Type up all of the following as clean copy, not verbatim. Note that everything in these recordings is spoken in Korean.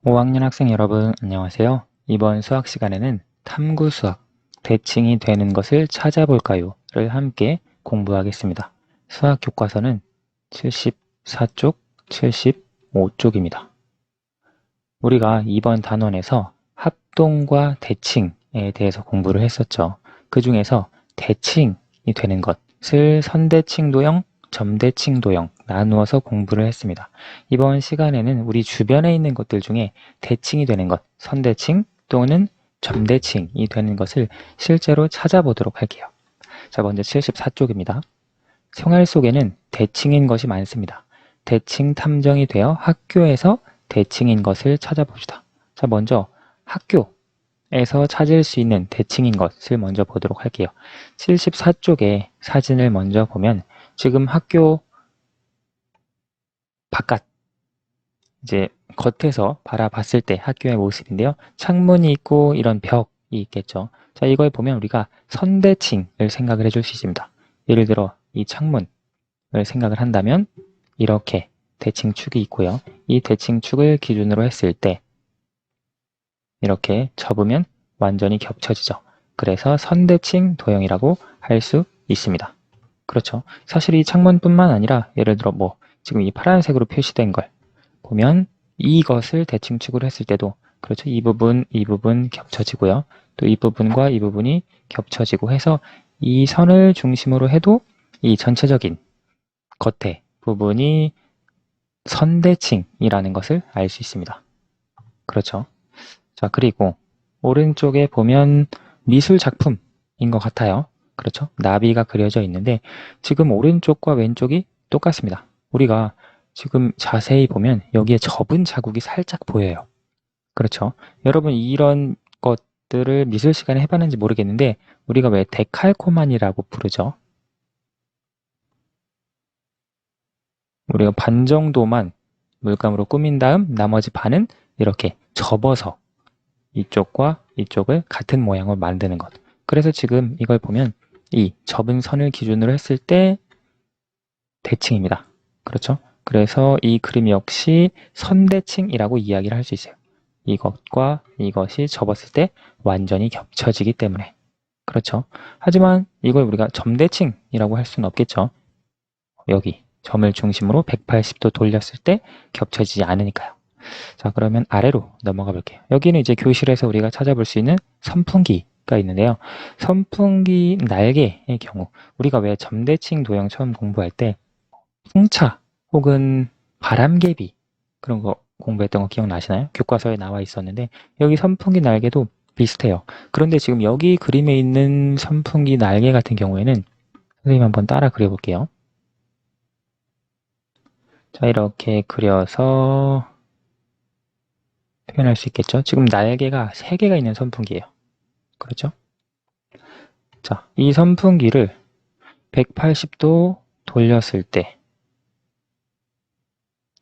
5학년 학생 여러분 안녕하세요. 이번 수학 시간에는 탐구 수학, 대칭이 되는 것을 찾아볼까요? 를 함께 공부하겠습니다. 수학 교과서는 74쪽, 75쪽입니다. 우리가 이번 단원에서 합동과 대칭에 대해서 공부를 했었죠. 그 중에서 대칭이 되는 것을 선대칭 도형, 점대칭 도형 나누어서 공부를 했습니다. 이번 시간에는 우리 주변에 있는 것들 중에 대칭이 되는 것, 선대칭 또는 점대칭이 되는 것을 실제로 찾아보도록 할게요. 자, 먼저 74쪽입니다. 생활 속에는 대칭인 것이 많습니다. 대칭 탐정이 되어 학교에서 대칭인 것을 찾아봅시다. 자, 먼저 학교에서 찾을 수 있는 대칭인 것을 먼저 보도록 할게요. 74쪽에 사진을 먼저 보면 지금 학교 바깥, 이제 겉에서 바라봤을 때 학교의 모습인데요. 창문이 있고 이런 벽이 있겠죠. 자, 이걸 보면 우리가 선대칭을 생각을 해줄 수 있습니다. 예를 들어 이 창문을 생각을 한다면 이렇게 대칭축이 있고요. 이 대칭축을 기준으로 했을 때 이렇게 접으면 완전히 겹쳐지죠. 그래서 선대칭 도형이라고 할 수 있습니다. 그렇죠. 사실 이 창문뿐만 아니라 예를 들어 지금 이 파란색으로 표시된 걸 보면 이것을 대칭축으로 했을 때도 그렇죠. 이 부분 겹쳐지고요. 또 이 부분과 이 부분이 겹쳐지고 해서 이 선을 중심으로 해도 이 전체적인 겉에 부분이 선대칭이라는 것을 알 수 있습니다. 그렇죠. 자, 그리고 오른쪽에 보면 미술 작품인 것 같아요. 그렇죠. 나비가 그려져 있는데 지금 오른쪽과 왼쪽이 똑같습니다. 우리가 지금 자세히 보면 여기에 접은 자국이 살짝 보여요. 그렇죠. 여러분 이런 것들을 미술 시간에 해봤는지 모르겠는데 우리가 왜 데칼코마니라고 부르죠? 우리가 반 정도만 물감으로 꾸민 다음 나머지 반은 이렇게 접어서 이쪽과 이쪽을 같은 모양으로 만드는 것. 그래서 지금 이걸 보면 이 접은 선을 기준으로 했을 때 대칭입니다. 그렇죠? 그래서 이 그림 역시 선대칭이라고 이야기를 할 수 있어요. 이것과 이것이 접었을 때 완전히 겹쳐지기 때문에. 그렇죠? 하지만 이걸 우리가 점대칭이라고 할 수는 없겠죠. 여기 점을 중심으로 180도 돌렸을 때 겹쳐지지 않으니까요. 자, 그러면 아래로 넘어가 볼게요. 여기는 이제 교실에서 우리가 찾아볼 수 있는 선풍기가 있는데요. 선풍기 날개의 경우 우리가 왜 점대칭 도형 처음 공부할 때 풍차 혹은 바람개비 그런 거 공부했던 거 기억나시나요? 교과서에 나와 있었는데 여기 선풍기 날개도 비슷해요. 그런데 지금 여기 그림에 있는 선풍기 날개 같은 경우에는 선생님 한번 따라 그려볼게요. 자, 이렇게 그려서 표현할 수 있겠죠? 지금 날개가 3개가 있는 선풍기예요. 그렇죠? 자, 이 선풍기를 180도 돌렸을 때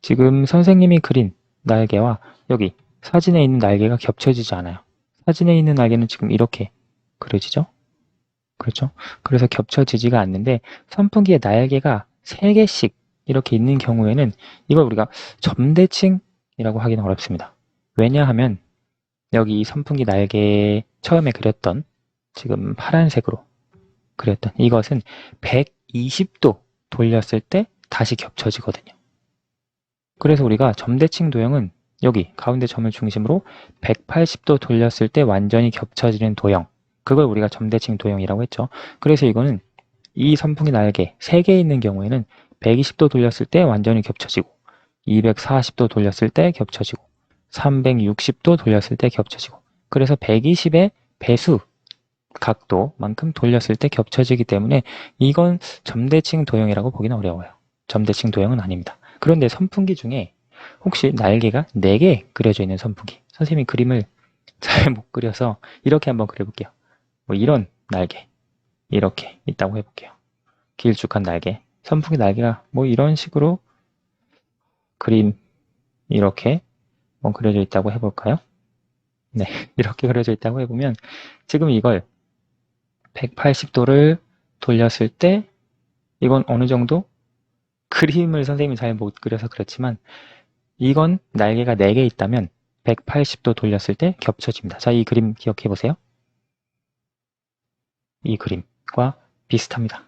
지금 선생님이 그린 날개와 여기 사진에 있는 날개가 겹쳐지지 않아요. 사진에 있는 날개는 지금 이렇게 그려지죠? 그렇죠? 그래서 겹쳐지지가 않는데 선풍기의 날개가 3개씩 이렇게 있는 경우에는 이걸 우리가 점대칭이라고 하기는 어렵습니다. 왜냐하면 여기 이 선풍기 날개 처음에 그렸던 지금 파란색으로 그렸던 이것은 120도 돌렸을 때 다시 겹쳐지거든요. 그래서 우리가 점대칭 도형은 여기 가운데 점을 중심으로 180도 돌렸을 때 완전히 겹쳐지는 도형, 그걸 우리가 점대칭 도형이라고 했죠. 그래서 이거는 이 선풍기 날개 3개 있는 경우에는 120도 돌렸을 때 완전히 겹쳐지고 240도 돌렸을 때 겹쳐지고 360도 돌렸을 때 겹쳐지고 그래서 120의 배수 각도만큼 돌렸을 때 겹쳐지기 때문에 이건 점대칭 도형이라고 보기는 어려워요. 점대칭 도형은 아닙니다. 그런데 선풍기 중에 혹시 날개가 4개 그려져 있는 선풍기, 선생님이 그림을 잘 못 그려서 이렇게 한번 그려볼게요. 이런 날개 이렇게 있다고 해볼게요. 길쭉한 날개, 선풍기 날개가 이런 식으로 그림 이렇게 그려져 있다고 해볼까요? 네, 이렇게 그려져 있다고 해보면 지금 이걸 180도를 돌렸을 때 이건 어느 정도 그림을 선생님이 잘 못 그려서 그렇지만 이건 날개가 4개 있다면 180도 돌렸을 때 겹쳐집니다. 자, 이 그림 기억해 보세요. 이 그림과 비슷합니다.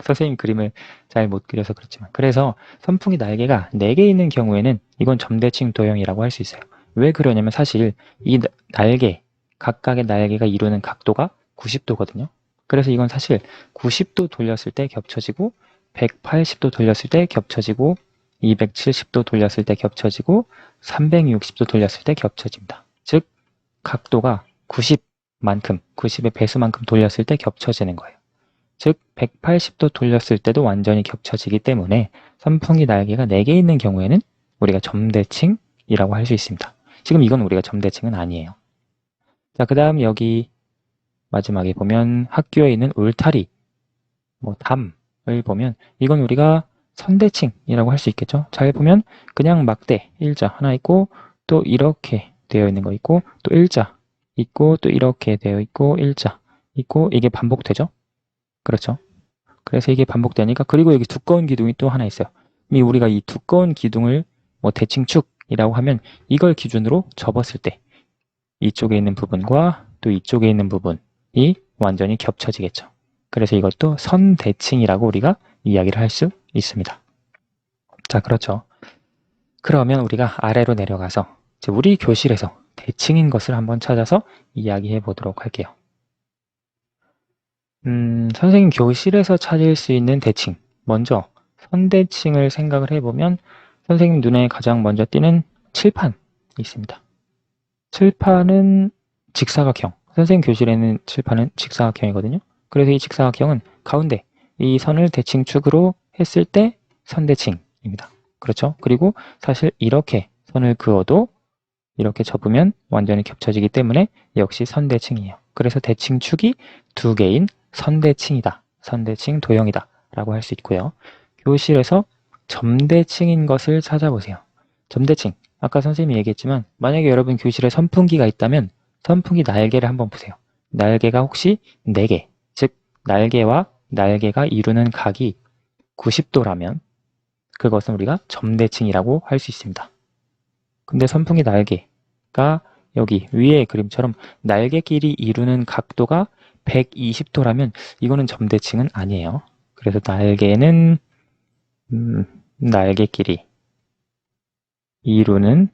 선생님 그림을 잘 못 그려서 그렇지만, 그래서 선풍기 날개가 4개 있는 경우에는 이건 점대칭 도형이라고 할 수 있어요. 왜 그러냐면 사실 이 날개, 각각의 날개가 이루는 각도가 90도거든요. 그래서 이건 사실 90도 돌렸을 때 겹쳐지고, 180도 돌렸을 때 겹쳐지고, 270도 돌렸을 때 겹쳐지고, 360도 돌렸을 때 겹쳐집니다. 즉 각도가 90만큼, 90의 배수만큼 돌렸을 때 겹쳐지는 거예요. 즉 180도 돌렸을 때도 완전히 겹쳐지기 때문에 선풍기 날개가 4개 있는 경우에는 우리가 점대칭이라고 할 수 있습니다. 지금 이건 우리가 점대칭은 아니에요. 자, 그 다음 여기 마지막에 보면 학교에 있는 울타리, 담을 보면 이건 우리가 선대칭이라고 할 수 있겠죠. 잘 보면 그냥 막대 일자 하나 있고, 또 이렇게 되어 있는 거 있고, 또 일자 있고, 또 이렇게 되어 있고, 일자 있고, 이게 반복되죠. 그렇죠. 그래서 이게 반복되니까, 그리고 여기 두꺼운 기둥이 또 하나 있어요. 우리가 이 두꺼운 기둥을 대칭축이라고 하면 이걸 기준으로 접었을 때 이쪽에 있는 부분과 또 이쪽에 있는 부분이 완전히 겹쳐지겠죠. 그래서 이것도 선대칭이라고 우리가 이야기를 할 수 있습니다. 자, 그렇죠. 그러면 우리가 아래로 내려가서 우리 교실에서 대칭인 것을 한번 찾아서 이야기해 보도록 할게요. 선생님 교실에서 찾을 수 있는 대칭. 먼저 선대칭을 생각을 해보면 선생님 눈에 가장 먼저 띄는 칠판이 있습니다. 칠판은 직사각형. 선생님 교실에는 칠판은 직사각형이거든요. 그래서 이 직사각형은 가운데 이 선을 대칭축으로 했을 때 선대칭입니다. 그렇죠? 그리고 사실 이렇게 선을 그어도 이렇게 접으면 완전히 겹쳐지기 때문에 역시 선대칭이에요. 그래서 대칭축이 2개인 선대칭이다. 선대칭 도형이다. 라고 할 수 있고요. 교실에서 점대칭인 것을 찾아보세요. 점대칭. 아까 선생님이 얘기했지만 만약에 여러분 교실에 선풍기가 있다면 선풍기 날개를 한번 보세요. 날개가 혹시 4개, 즉 날개와 날개가 이루는 각이 90도라면 그것은 우리가 점대칭이라고 할 수 있습니다. 근데 선풍기 날개가 여기 위의 그림처럼 날개끼리 이루는 각도가 120도라면 이거는 점대칭은 아니에요. 그래서 날개는 날개끼리 이루는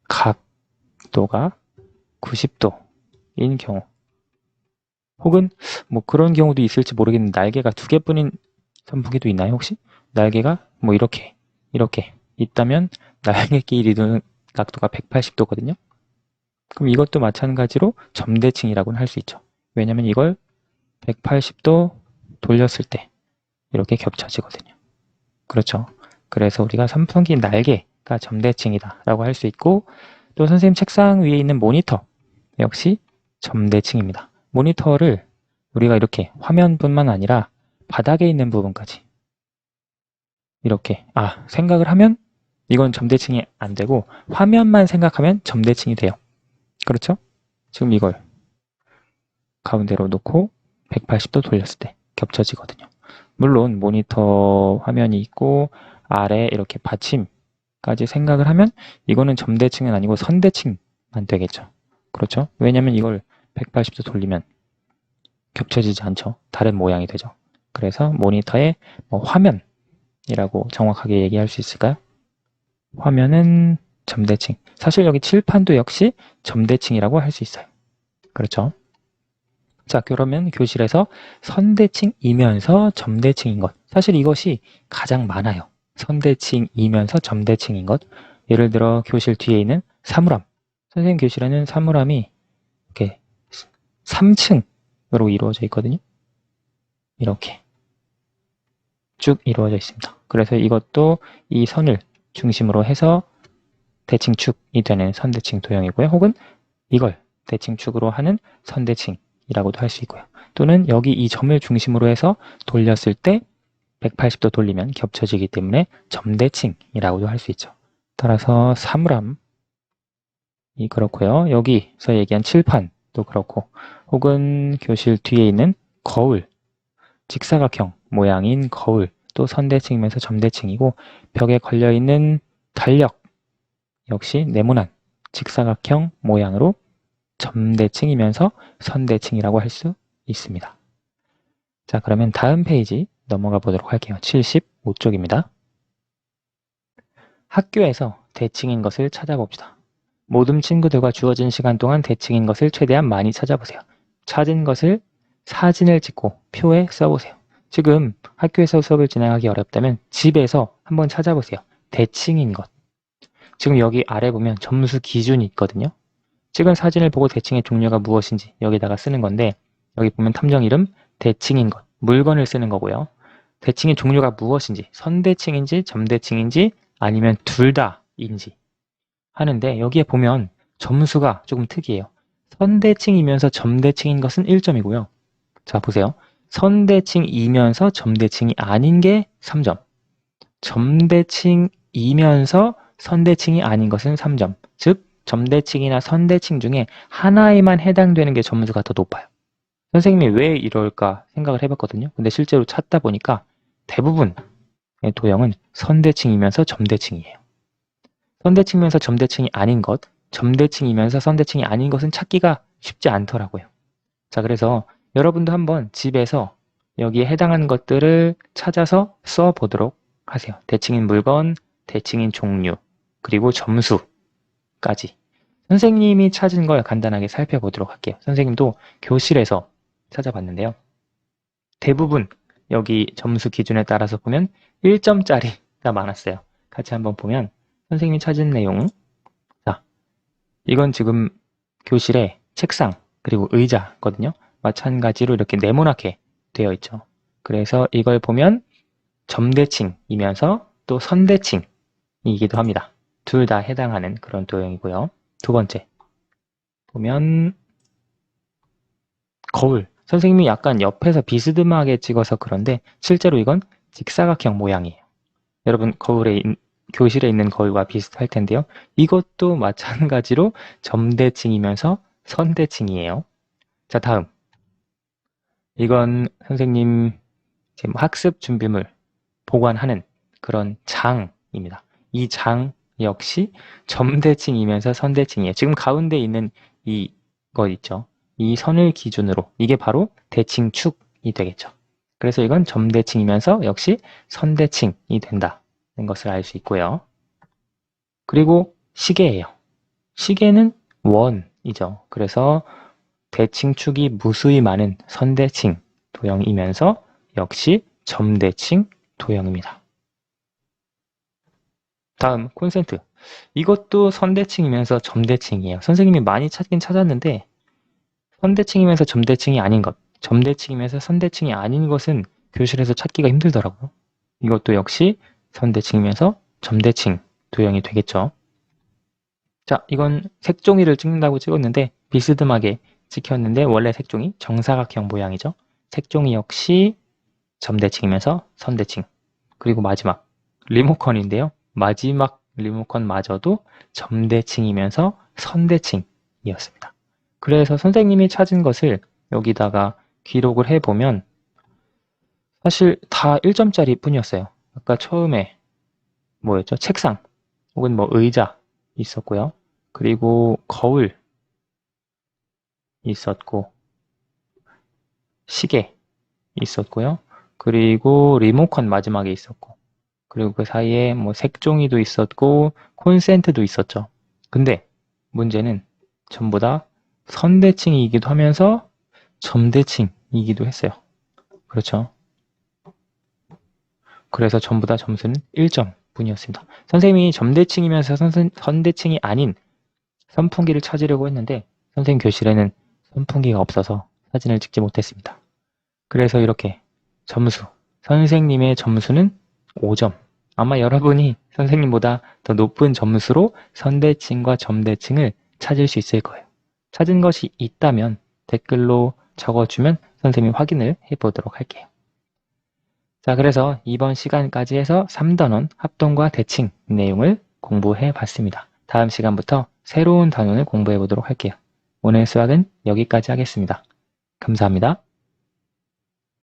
각도가 90도인 경우, 혹은 그런 경우도 있을지 모르겠는데 날개가 2개뿐인 선풍기도 있나요 혹시? 날개가 이렇게 있다면 날개끼리 이루는 각도가 180도거든요. 그럼 이것도 마찬가지로 점대칭이라고는 할 수 있죠. 왜냐면 이걸 180도 돌렸을 때 이렇게 겹쳐지거든요. 그렇죠. 그래서 우리가 선풍기 날개가 점대칭이다 라고 할 수 있고, 또 선생님 책상 위에 있는 모니터 역시 점대칭입니다. 모니터를 우리가 이렇게 화면뿐만 아니라 바닥에 있는 부분까지 이렇게 생각을 하면 이건 점대칭이 안 되고 화면만 생각하면 점대칭이 돼요. 그렇죠? 지금 이걸 가운데로 놓고 180도 돌렸을 때 겹쳐지거든요. 물론 모니터 화면이 있고 아래 이렇게 받침까지 생각을 하면 이거는 점대칭은 아니고 선대칭만 되겠죠. 그렇죠? 왜냐면 이걸 180도 돌리면 겹쳐지지 않죠. 다른 모양이 되죠. 그래서 모니터의 화면이라고 정확하게 얘기할 수 있을까요? 화면은 점대칭. 사실 여기 칠판도 역시 점대칭이라고 할 수 있어요. 그렇죠? 자, 그러면 교실에서 선대칭이면서 점대칭인 것. 사실 이것이 가장 많아요. 선대칭이면서 점대칭인 것. 예를 들어 교실 뒤에 있는 사물함. 선생님 교실에는 사물함이 이렇게 3층으로 이루어져 있거든요. 이렇게 쭉 이루어져 있습니다. 그래서 이것도 이 선을 중심으로 해서 대칭축이 되는 선대칭 도형이고요. 혹은 이걸 대칭축으로 하는 선대칭이라고도 할 수 있고요. 또는 여기 이 점을 중심으로 해서 돌렸을 때 180도 돌리면 겹쳐지기 때문에 점대칭이라고도 할 수 있죠. 따라서 사물함이 그렇고요. 여기서 얘기한 칠판도 그렇고, 혹은 교실 뒤에 있는 거울, 직사각형 모양인 거울, 또 선대칭이면서 점대칭이고, 벽에 걸려있는 달력 역시 네모난 직사각형 모양으로 점대칭이면서 선대칭이라고 할 수 있습니다. 자, 그러면 다음 페이지 넘어가 보도록 할게요. 75쪽입니다. 학교에서 대칭인 것을 찾아봅시다. 모든 친구들과 주어진 시간 동안 대칭인 것을 최대한 많이 찾아보세요. 찾은 것을 사진을 찍고 표에 써보세요. 지금 학교에서 수업을 진행하기 어렵다면 집에서 한번 찾아보세요. 대칭인 것. 지금 여기 아래 보면 점수 기준이 있거든요. 찍은 사진을 보고 대칭의 종류가 무엇인지 여기다가 쓰는 건데 여기 보면 탐정 이름, 대칭인 것, 물건을 쓰는 거고요. 대칭의 종류가 무엇인지, 선대칭인지 점대칭인지 아니면 둘 다인지 하는데 여기에 보면 점수가 조금 특이해요. 선대칭이면서 점대칭인 것은 1점이고요. 자, 보세요. 선대칭이면서 점대칭이 아닌 게 3점. 점대칭이면서 선대칭이 아닌 것은 3점. 즉, 점대칭이나 선대칭 중에 하나에만 해당되는 게 점수가 더 높아요. 선생님이 왜 이럴까 생각을 해봤거든요. 근데 실제로 찾다 보니까 대부분의 도형은 선대칭이면서 점대칭이에요. 선대칭이면서 점대칭이 아닌 것, 점대칭이면서 선대칭이 아닌 것은 찾기가 쉽지 않더라고요. 자, 그래서 여러분도 한번 집에서 여기에 해당하는 것들을 찾아서 써보도록 하세요. 대칭인 물건, 대칭인 종류, 그리고 점수까지. 선생님이 찾은 걸 간단하게 살펴보도록 할게요. 선생님도 교실에서 찾아봤는데요. 대부분 여기 점수 기준에 따라서 보면 1점짜리가 많았어요. 같이 한번 보면 선생님이 찾은 내용. 자, 이건 지금 교실에 책상 그리고 의자거든요. 마찬가지로 이렇게 네모나게 되어 있죠. 그래서 이걸 보면 점대칭이면서 또 선대칭이기도 합니다. 둘 다 해당하는 그런 도형이고요. 두 번째 보면 거울. 선생님이 약간 옆에서 비스듬하게 찍어서 그런데 실제로 이건 직사각형 모양이에요. 여러분 교실에 있는 거울과 비슷할 텐데요. 이것도 마찬가지로 점대칭이면서 선대칭이에요. 자, 다음. 이건 선생님 지금 학습 준비물 보관하는 그런 장입니다. 이 장 역시 점대칭이면서 선대칭이에요. 지금 가운데 있는 이거 있죠. 이 선을 기준으로 이게 바로 대칭축이 되겠죠. 그래서 이건 점대칭이면서 역시 선대칭이 된다는 것을 알 수 있고요. 그리고 시계예요. 시계는 원이죠. 그래서 대칭축이 무수히 많은 선대칭 도형이면서 역시 점대칭 도형입니다. 다음 콘센트. 이것도 선대칭이면서 점대칭이에요. 선생님이 많이 찾긴 찾았는데 선대칭이면서 점대칭이 아닌 것, 점대칭이면서 선대칭이 아닌 것은 교실에서 찾기가 힘들더라고요. 이것도 역시 선대칭이면서 점대칭 도형이 되겠죠. 자, 이건 색종이를 찍는다고 찍었는데 비스듬하게 찍혔는데 원래 색종이 정사각형 모양이죠. 색종이 역시 점대칭이면서 선대칭. 그리고 마지막 리모컨인데요. 마지막 리모컨마저도 점대칭이면서 선대칭이었습니다. 그래서 선생님이 찾은 것을 여기다가 기록을 해보면 사실 다 1점짜리 뿐이었어요. 아까 처음에 뭐였죠? 책상 혹은 뭐 의자 있었고요. 그리고 거울 있었고 시계 있었고요. 그리고 리모컨 마지막에 있었고 그리고 그 사이에 뭐 색종이도 있었고 콘센트도 있었죠. 근데 문제는 전부 다 선대칭이기도 하면서 점대칭이기도 했어요. 그렇죠? 그래서 전부 다 점수는 1점 뿐이었습니다. 선생님이 점대칭이면서 선대칭이 아닌 선풍기를 찾으려고 했는데 선생님 교실에는 선풍기가 없어서 사진을 찍지 못했습니다. 그래서 이렇게 점수, 선생님의 점수는 5점. 아마 여러분이 선생님보다 더 높은 점수로 선대칭과 점대칭을 찾을 수 있을 거예요. 찾은 것이 있다면 댓글로 적어주면 선생님이 확인을 해보도록 할게요. 자, 그래서 이번 시간까지 해서 3단원 합동과 대칭 내용을 공부해 봤습니다. 다음 시간부터 새로운 단원을 공부해 보도록 할게요. 오늘 수학은 여기까지 하겠습니다. 감사합니다.